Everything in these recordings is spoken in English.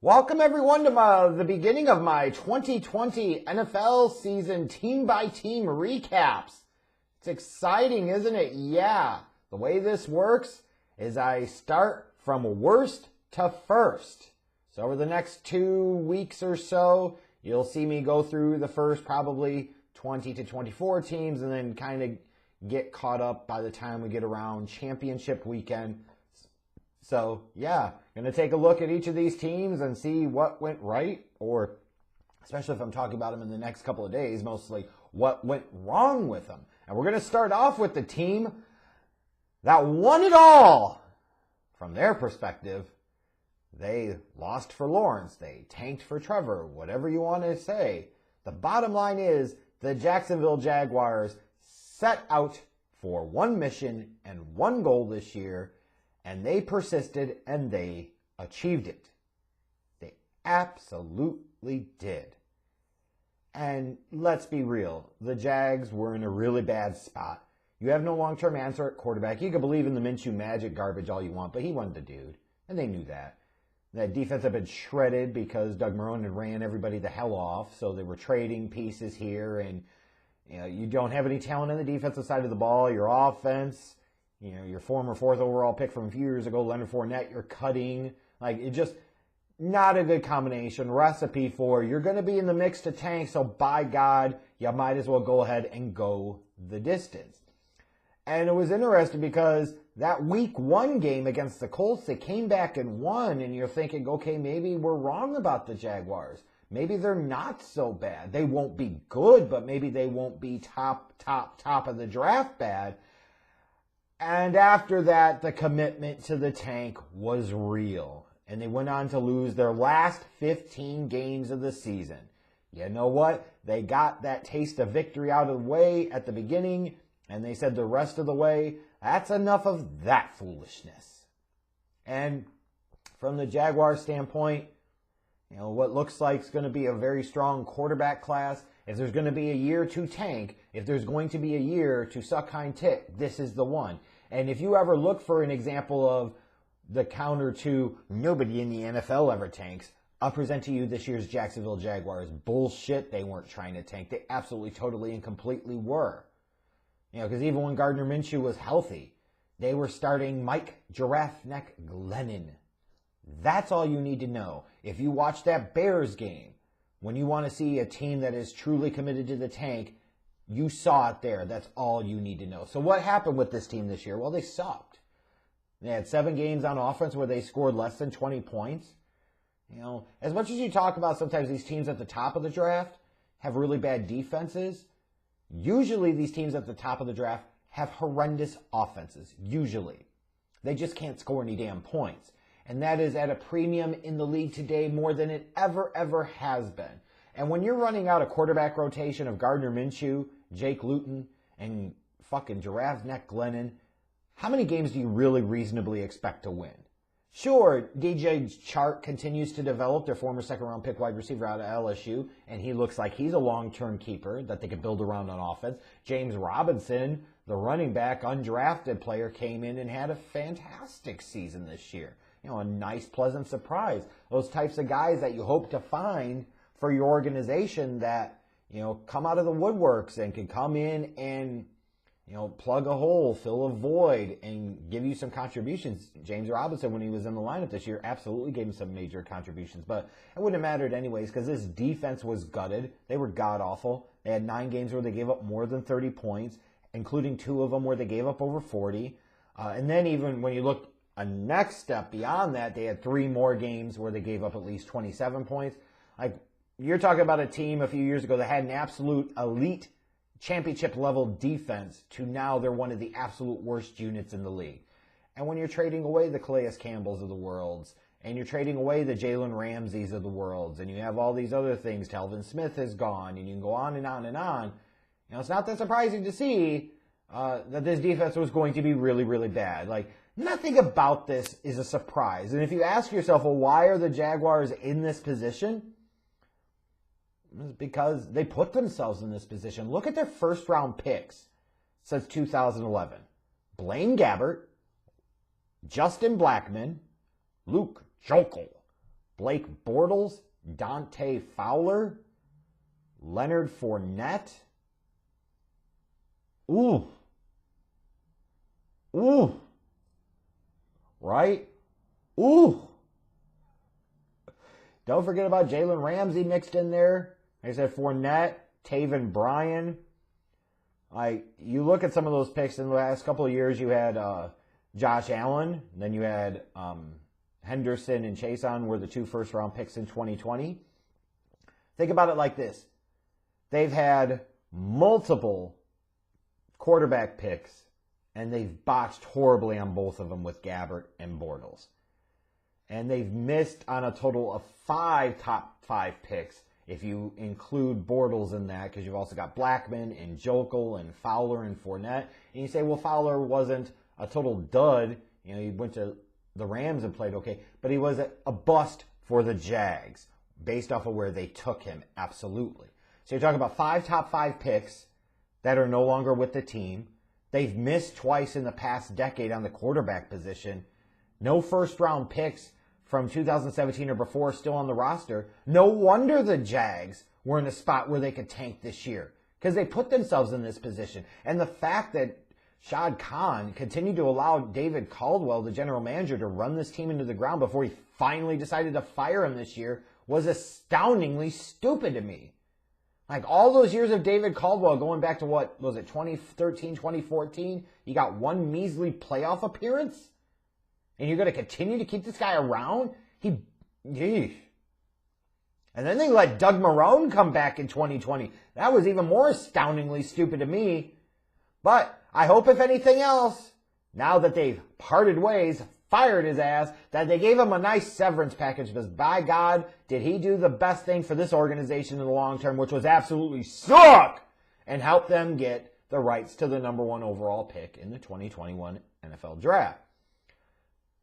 Welcome everyone to the beginning of my 2020 NFL season team-by-team recaps. It's exciting, isn't it? Yeah. The way this works is I start from worst to first. So over the next 2 weeks or so, you'll see me go through the first probably 20 to 24 teams and then kind of get caught up by the time we get around championship weekend. So, yeah, going to take a look at each of these teams and see what went right, or especially if I'm talking about them in the next couple of days, mostly what went wrong with them. And we're going to start off with the team that won it all. From their perspective, they lost for Lawrence. They tanked for Trevor, whatever you want to say. The bottom line is the Jacksonville Jaguars set out for one mission and one goal this year, and they persisted, and they achieved it. They absolutely did. And let's be real, the Jags were in a really bad spot. You have no long-term answer at quarterback. You can believe in the Minshew magic garbage all you want, but he wasn't the dude, and they knew that. That defense had been shredded because Doug Marrone had ran everybody the hell off, so they were trading pieces here, and you don't have any talent on the defensive side of the ball. Your offense, your former 4th overall pick from a few years ago, Leonard Fournette, you're cutting. It just not a good combination. Recipe for you're going to be in the mix to tank, so by God, you might as well go ahead and go the distance. And it was interesting because that week 1 game against the Colts, they came back and won, and you're thinking, okay, maybe we're wrong about the Jaguars. Maybe they're not so bad. They won't be good, but maybe they won't be top of the draft bad. And after that, the commitment to the tank was real. And they went on to lose their last 15 games of the season. You know what? They got that taste of victory out of the way at the beginning, and they said the rest of the way, that's enough of that foolishness. And from the Jaguars standpoint, what looks like is going to be a very strong quarterback class. If there's going to be a year to tank, if there's going to be a year to suck hind tit, this is the one. And if you ever look for an example of the counter to nobody in the NFL ever tanks, I'll present to you this year's Jacksonville Jaguars. Bullshit, they weren't trying to tank. They absolutely, totally, and completely were. Because even when Gardner Minshew was healthy, they were starting Mike Giraffe Neck Glennon. That's all you need to know. If you watch that Bears game, when you want to see a team that is truly committed to the tank, you saw it there. That's all you need to know. So what happened with this team this year? Well, they sucked. They had 7 games on offense where they scored less than 20 points. As much as you talk about sometimes these teams at the top of the draft have really bad defenses, usually these teams at the top of the draft have horrendous offenses. Usually. They just can't score any damn points. And that is at a premium in the league today more than it ever has been. And when you're running out a quarterback rotation of Gardner Minshew, Jake Luton, and fucking Giraffe Neck Glennon, how many games do you really reasonably expect to win? Sure, DJ Chark continues to develop, their former second-round pick wide receiver out of LSU, and he looks like he's a long-term keeper that they could build around on offense. James Robinson, the running back, undrafted player, came in and had a fantastic season this year. A nice, pleasant surprise. Those types of guys that you hope to find for your organization that, come out of the woodworks and can come in and, plug a hole, fill a void, and give you some contributions. James Robinson, when he was in the lineup this year, absolutely gave him some major contributions. But it wouldn't have mattered anyways because this defense was gutted. They were god-awful. They had 9 games where they gave up more than 30 points, including 2 of them where they gave up over 40. And then even when you look a next step beyond that, they had 3 more games where they gave up at least 27 points. You're talking about a team a few years ago that had an absolute elite championship-level defense to now they're one of the absolute worst units in the league. And when you're trading away the Calais Campbells of the worlds, and you're trading away the Jalen Ramseys of the worlds, and you have all these other things, Telvin Smith is gone, and you can go on and on and on, it's not that surprising to see that this defense was going to be really, really bad. Nothing about this is a surprise. And if you ask yourself, well, why are the Jaguars in this position? It's because they put themselves in this position. Look at their first-round picks since 2011. Blaine Gabbert, Justin Blackmon, Luke Joeckel, Blake Bortles, Dante Fowler, Leonard Fournette. Ooh. Right? Ooh. Don't forget about Jalen Ramsey mixed in there. Like I said, Fournette, Taven Bryan. You look at some of those picks in the last couple of years, you had Josh Allen, then you had Henderson and Chason were the 2 first-round picks in 2020. Think about it like this. They've had multiple quarterback picks, and they've botched horribly on both of them with Gabbert and Bortles. And they've missed on a total of 5 top 5 picks, if you include Bortles in that, because you've also got Blackman and Jokel and Fowler and Fournette. And you say, well, Fowler wasn't a total dud. You know, he went to the Rams and played okay, but he was a bust for the Jags based off of where they took him, absolutely. So you're talking about 5 top 5 picks that are no longer with the team. They've missed twice in the past decade on the quarterback position. No first-round picks from 2017 or before still on the roster. No wonder the Jags were in a spot where they could tank this year, because they put themselves in this position. And the fact that Shad Khan continued to allow David Caldwell, the general manager, to run this team into the ground before he finally decided to fire him this year was astoundingly stupid to me. Like, all those years of David Caldwell going back to, what was it, 2013, 2014? You got one measly playoff appearance? And you're going to continue to keep this guy around? Yeesh. And then they let Doug Marrone come back in 2020. That was even more astoundingly stupid to me. But I hope, if anything else, now that they've parted ways, fired his ass, that they gave him a nice severance package, because by God, did he do the best thing for this organization in the long term, which was absolutely suck, and help them get the rights to the number 1 overall pick in the 2021 NFL Draft.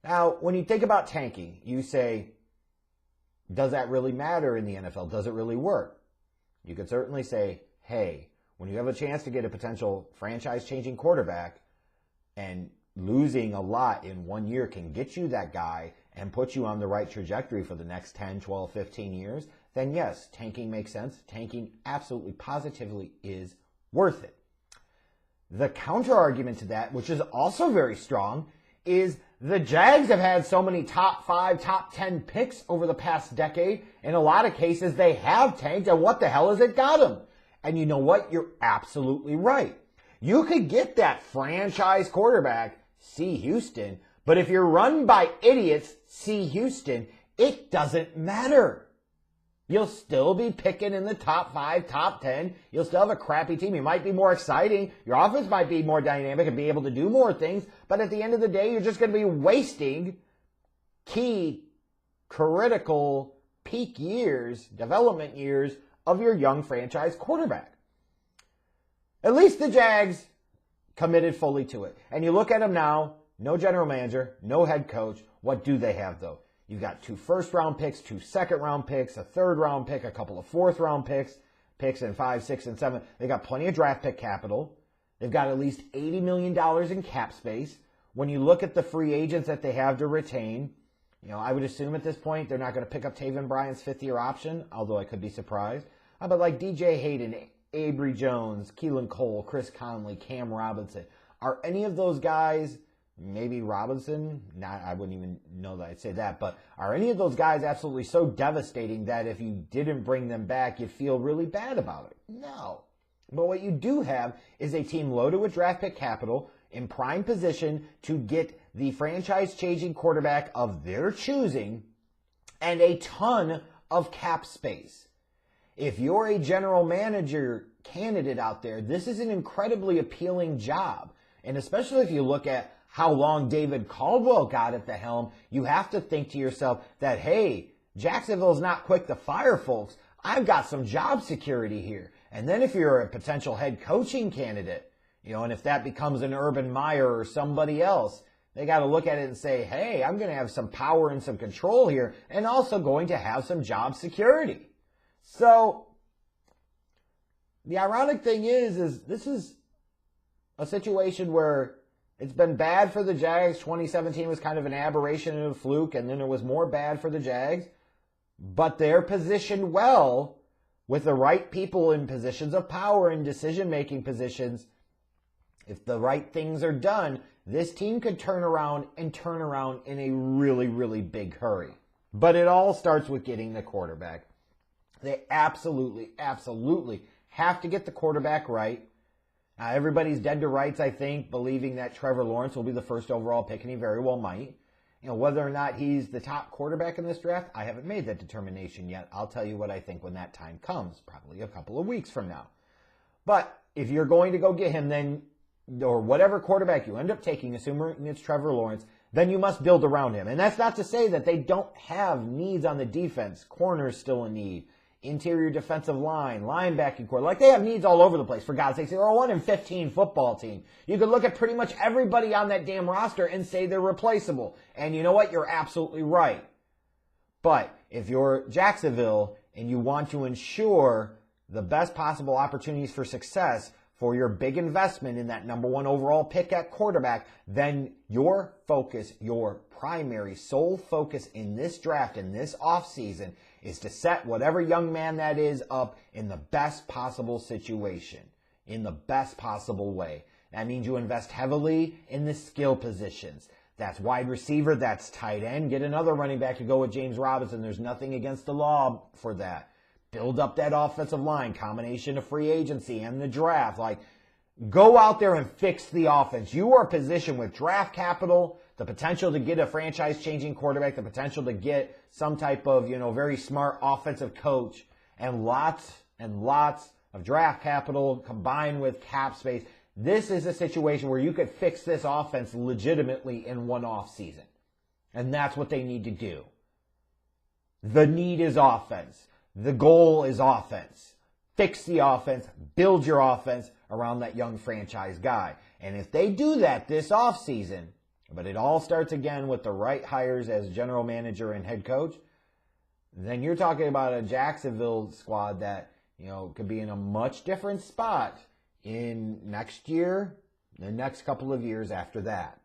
Now, when you think about tanking, you say, does that really matter in the NFL? Does it really work? You could certainly say, hey, when you have a chance to get a potential franchise-changing quarterback, and losing a lot in 1 year can get you that guy and put you on the right trajectory for the next 10, 12, 15 years, then yes, tanking makes sense. Tanking absolutely, positively is worth it. The counter-argument to that, which is also very strong, is the Jags have had so many top 5, top 10 picks over the past decade. In a lot of cases, they have tanked, and what the hell has it got them? And you know what? You're absolutely right. You could get that franchise quarterback, C. Houston, but if you're run by idiots, C. Houston, it doesn't matter. You'll still be picking in the top 5, top 10. You'll still have a crappy team. You might be more exciting. Your offense might be more dynamic and be able to do more things. But at the end of the day, you're just going to be wasting key, critical, peak years, development years of your young franchise quarterback. At least the Jags committed fully to it. And you look at them now, no general manager, no head coach. What do they have, though? You've got 2 first-round picks, 2 second-round picks, a third-round pick, a couple of fourth-round picks in 5, 6, and 7. They got plenty of draft pick capital. They've got at least $80 million in cap space. When you look at the free agents that they have to retain, you know, I would assume at this point they're not going to pick up Taven Bryan's 5th-year option, although I could be surprised. But like DJ Hayden, Avery Jones, Keelan Cole, Chris Conley, Cam Robinson, are any of those guys... Maybe Robinson, I wouldn't even know that I'd say that, but are any of those guys absolutely so devastating that if you didn't bring them back, you'd feel really bad about it? No. But what you do have is a team loaded with draft pick capital in prime position to get the franchise-changing quarterback of their choosing and a ton of cap space. If you're a general manager candidate out there, this is an incredibly appealing job. And especially if you look at how long David Caldwell got at the helm, you have to think to yourself that, hey, Jacksonville's not quick to fire folks. I've got some job security here. And then if you're a potential head coaching candidate, you know, and if that becomes an Urban Meyer or somebody else, they got to look at it and say, hey, I'm going to have some power and some control here, and also going to have some job security. So the ironic thing is this is a situation where it's been bad for the Jags. 2017 was kind of an aberration and a fluke, and then it was more bad for the Jags. but they're positioned well with the right people in positions of power and decision-making positions. If the right things are done, this team could turn around in a really, really big hurry. But it all starts with getting the quarterback. They absolutely, absolutely have to get the quarterback right. Everybody's dead to rights, I think, believing that Trevor Lawrence will be the first overall pick, and he very well might. Whether or not he's the top quarterback in this draft, I haven't made that determination yet. I'll tell you what I think when that time comes, probably a couple of weeks from now. But if you're going to go get him, then, or whatever quarterback you end up taking, assuming it's Trevor Lawrence, then you must build around him. And that's not to say that they don't have needs on the defense. Corner's still a need. Interior defensive line, linebacking core. Like, they have needs all over the place, for God's sake. They're a 1-15 football team. You could look at pretty much everybody on that damn roster and say they're replaceable. And you know what? You're absolutely right. But if you're Jacksonville and you want to ensure the best possible opportunities for success for your big investment in that number 1 overall pick at quarterback, then your focus, your primary sole focus in this draft, in this offseason, is to set whatever young man that is up in the best possible situation, in the best possible way. That means you invest heavily in the skill positions. That's wide receiver, that's tight end. Get another running back to go with James Robinson. There's nothing against the law for that. Build up that offensive line, combination of free agency and the draft. Like, go out there and fix the offense. You are positioned with draft capital, the potential to get a franchise-changing quarterback, the potential to get some type of, very smart offensive coach, and lots of draft capital combined with cap space. This is a situation where you could fix this offense legitimately in one off season. And that's what they need to do. The need is offense. The goal is offense. Fix the offense, build your offense around that young franchise guy. And if they do that this offseason, but it all starts again with the right hires as general manager and head coach, then you're talking about a Jacksonville squad that, could be in a much different spot in next year, the next couple of years after that.